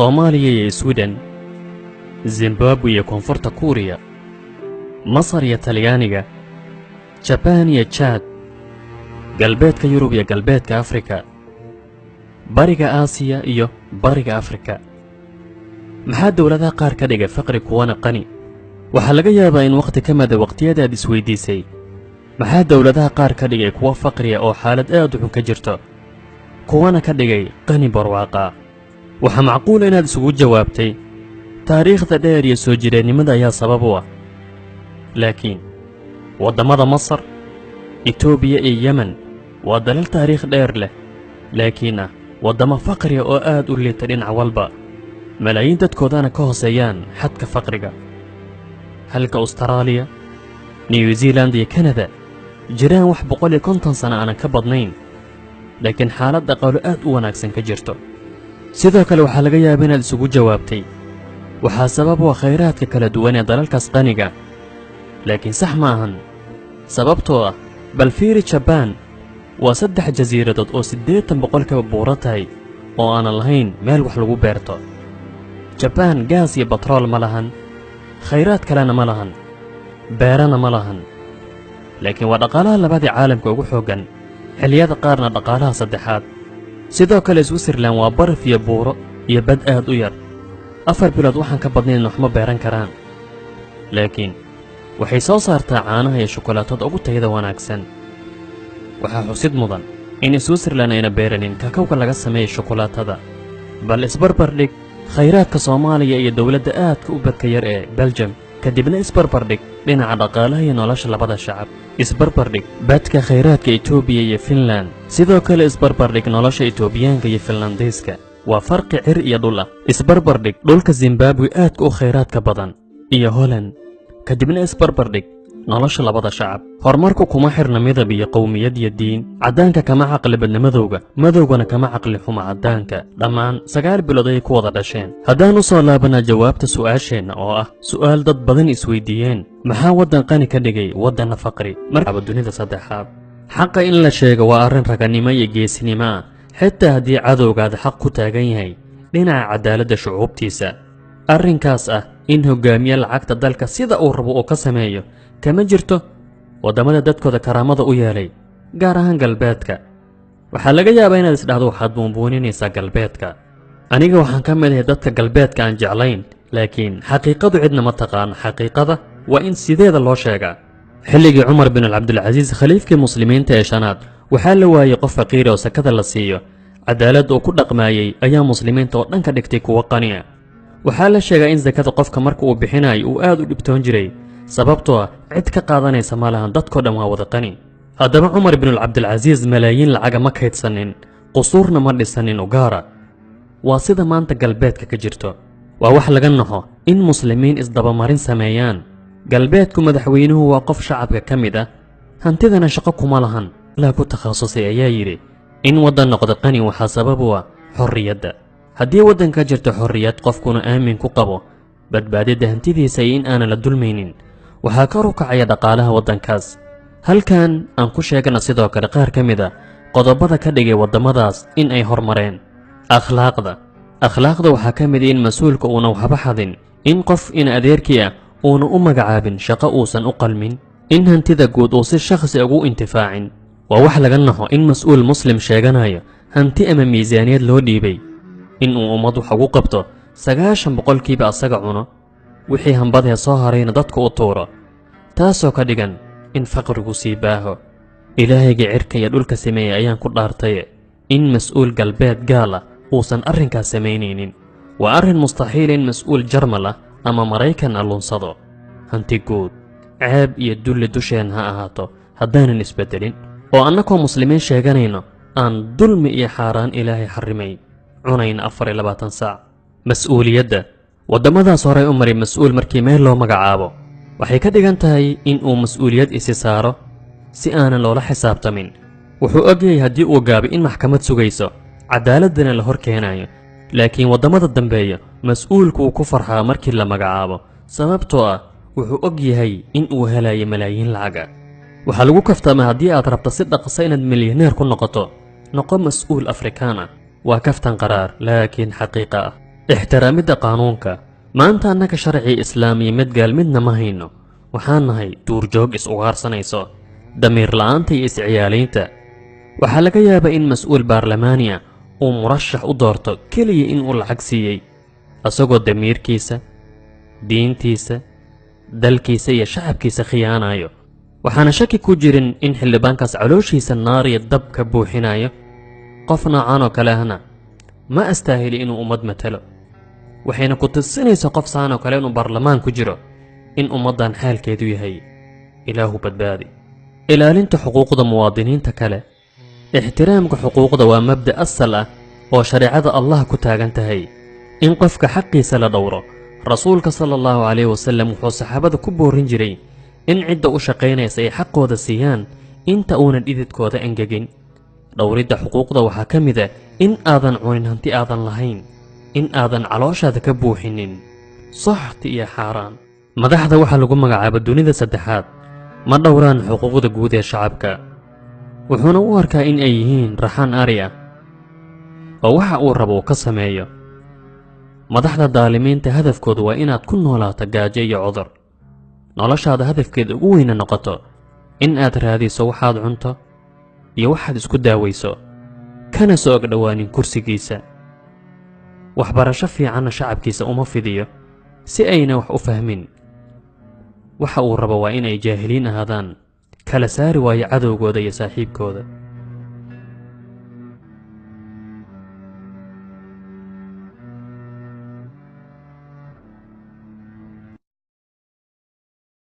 Soomaaliya iyo Sweden, Zimbabwe iyo Koonfurta Kuuriya, Masar iyo Talyaaniga, Japan iyo Chad, Galbeedka Yurub iyo Galbeedka Afrika, Bariga Aasiya iyo Bariga Afrika. Maxaa dawladaha qaar ka dhigay faqri kuwana qani? Waxaa laga yaabaa in waqti ka mid ah waqtiyada aad isweydiisay, maxaa dawladaha qaar ka dhigay kuwa faqriya oo xaalad aad u xun ka jirto, kuwana ka dhigay qani barwaaqa? Waxaa macquul inaad isugu jawaabtay taariikhda dheer iyo soo jireennimada ayaa sabab u ah. Laakiin waddamada Masar, Itoobiya iyo Yemen waa dalal taariikh dheer leh, laakiin waddamo faqriya oo aad u liita dhinac walba, malaayiin dadkoodana ka hooseeyaan xadka faqriga. Halka Australia, New Zealand iyo Canada jiraan wax 150 sano aanan ka badnayn, laakiin xaalad dhaqaale aad u wanaagsan ka jirto. sidoo kale waxaa laga yaabaa inaad isugu jawaabtay waxaa sabab u ah khayraadka kala duwan ee dalalkaas qaniga, laakiin sax ma ahan. sababtoo ah bal fiiri Japan waa 3 jasiiradood oo 80% buuro tahay oo aanan lahayn meel wax lagu beerto. Japan gaas iyo batrool ma lahan, khayraad kalena ma lahan, beerana ma lahan, laakiin waa dhaqaalaha labaad ee caalamka ugu xooggan, xilliyada qaarna dhaqaalaha saddexaad. sidoo kale Switzerland waa baraf iyo buuro iyo bad aad u yar, 4 bilood waxaan ka badnayn wax ma beeran karaan, laakiin waxay soo saartaa caanaha iyo shukulaatada ugu tayada wanaagsan. waxaa xusid mudan in Switzerland ayna beeranin kakawga laga sameeyo shukulaatada, bal isbarbardhig khayraadka Soomaaliya iyo dawladda aadka u badka yar ee Belgium, kadibna isbarbardhig dhinaca dhaqaalaha iyo nolosha labada shacab. isbarbardhig badka khayraadka Itoobiya iyo Finland, sidoo kale isbarbardhig nolosha Itoobiyaanka iyo Finlandeyska. waa farqi cir iyo dhul ah. isbarbardhig dhulka Zimbabwe aadka u khayraadka badan iyo Holland, kadibna isbarbardhig nolosha labada shacab. horumarku kuma xirna midab iyo qowmiyad iyo diin, caddaanka kama caqli badna madowga, madowgana kama caqli xuma caddaanka. dhammaan 9 bilood ayay ku wada dhasheen. haddaan u soo laabanaa jawaabta su'aasheenna oo ah su'aal dad badan isweydiiyeen, maxaa waddan qani ka dhigay waddanna faqri markaba dunida saddexaad? xaqa in la sheego waa arrin raganimo iyo geesinimo ah, xitaa haddii cadowgaada xaq ku taagan yahay dhinaca cadaaladda shucuubtiisa. arrinkaas ah in hoggaamiye lacagta dalka sida uu rabo uu ka sameeyo kama jirto waddamada dadkooda karaamada u yeelay, gaar ahaan galbeedka. waxaa laga yaabaa inaad isdhahdo waxaad buunbuuninaysaa galbeedka. aniga waxaan ka mid ahay dadka galbeedka aan jeclayn, laakiin xaqiiqadu cidna ma taqaano. xaqiiqada waa in sideeda loo sheegaa. xilligii Cumar bin Cabdilcasiis khaliifkii muslimiinta ee shanaad, waxaa la waayey qof faqiir oo sakada la siiyo. cadaalad uu ku dhaqmaayay ayaa muslimiinta oo dhan ka dhigtay kuwo qani ah. waxaa la sheegaa in sakada qofka marka uu bixinayo uu aad u dhibtoon jiray, sababtoo ah cid ka qaadanaysa ma lahan, dadkoo dhan waa wada qani. haddaba Cumar bin Cabdilcasiis malaayiin lacaga ma kaydsanin, qusuurna ma dhisanin u gaara. waa sida maanta galbeedka ka jirto. waa wax laga naxo in muslimiin isdabamarin sameeyaan. galbeedku madaxweynuhu waa qof shacabka ka mid ah, hantidana shaqo kuma lahan, laa ku takhasusay ayaa yidhi. in waddan noqdo qani waxaa sabab u ah xorriyadda. haddii waddanka jirto xorriyad, qofkuna aamin ku qabo badbaadidda hantidiisa iyo in aanan la dulmaynin, waxaa kor u kacaya dhaqaalaha waddankaas. halkan aan ku sheegana sidoo kale qaar ka mid a qodobada ka dhigay waddamadaas in ay hormareen. akhlaaqda waxaa ka mid in mas-uulka uuna waxba xadin, in qof in adeerkii ah uuna u magacaabin shaqo uusan u qalmin, in hantida guud uu si shakhsi ugu intifaacin. waa wax laga naxo in mas-uul muslim sheeganayo hanti ama miisaaniyad loo dhiibay in uu ummad wax ugu qabto 90% asaga cuno, wixii hambadee soo harayna dadka u tuuro, taasoo ka dhigan in faqrigu sii baaho. ilaahayga cirka iyo dhulka sameeyey ayaan ku dhaartay in mas-uul galbeed gaal ah uusan arrinkaas samaynaynin. waa arrin mustaxiil in mas-uul Jarmal ah ama Maraykan lunsado hanti guud. ceeb iyo dulli dusheen ha ahaato haddaanan isbedelin, oo annakoo muslimiin sheeganayno aan dulmi iyo xaaraan ilaahay xarrimay cunayna 24 saac. mas'uuliyadda waddamadaas horey u maray mas-uul markii meel loo magacaabo waxay ka dhigan tahay in uu mas'uuliyad isi saaro si aanan loola xisaabtamin. wuxuu ogyahay haddii uu gaabay in maxkamad sugayso, cadaaladana la hor keenayo. laakiin waddamada dambeeya mas'uulku uu ku farxaa markii la magacaabo, sababtoo ah wuxuu og yahay in uu helayo malaayiin lacaga. waxaa lagu kaftamaa haddii aad rabto si dhaqso inaad milyaneer ku noqoto, noqo mas'uul Afrikaan ah. waa kaftan qaraar laakiin xaqiiqa ah. ixtiraamidda qaanuunka. maanta annaga sharci islaamiya mid gaalmidna ma hayno, waxaan nahay duurjoog is-ugaarsanayso damiir la'aanta iyo is-ciyaalaynta. waxaa laga yaabaa in mas'uul baarlamaaniya uu murashax u doorto keliya in uu lacag siiyey, asagoo damiirkiisa, diintiisa, dalkiisa iyo shacabkiisa khiyaanayo. waxaana shaki ku jirin in xildhibaankaas calooshiisa naar iyo dab ka buuxinayo. qof noocan oo kale ahna ma astaahili inuu ummad matalo. waxayna ku tusinaysaa qof saan oo kale inuu baarlamaan ku jiro in ummaddan xaalkeedu yahay ilaahu badbaadi. ilaalinta xuquuqda muwaadiniinta kale. ixtiraamka xuquuqda waa mabda' asal ah oo shareecada allah ku taagan tahay in qofka xaqiisa la dhowro. rasuulka sala allahu calayhi wasallam wuxuu saxaabada ku boorin jiray in cidda u shaqaynaysa ay xaqooda siiyaan inta uunan dhididkooda engegin. dhowridda xuquuqda waxaa ka mid ah in aadan cunin hanti aadan lahayn, in aadan calooshaada ka buuxinin soxti iyo xaaraan. madaxda waxaa lagu magacaaba dunida saddexaad ma dhowraan xuquuqda guud ee shacabka, wuxuuna u arkaa in ay yihiin raxaan ari ah oo waxa uu rabo uu ka sameeyo. madaxda daalimiinta hadafkoodu waa inaad ku noolaato gaajo iyo cudur. noloshaada hadafkeeda ugu weyna noqoto in aad raadiso waxaad cunto iyo waxaad isku daawayso, kana soo agdhowaanin kursigiisa. waxbarasho fiicanna shacabkiisa uma fidiyo si ayna wax u fahmin. waxa uu rabo waa inay jaahiliin ahaadaan, kala saari waayo cadowgooda iyo saaxiibkooda.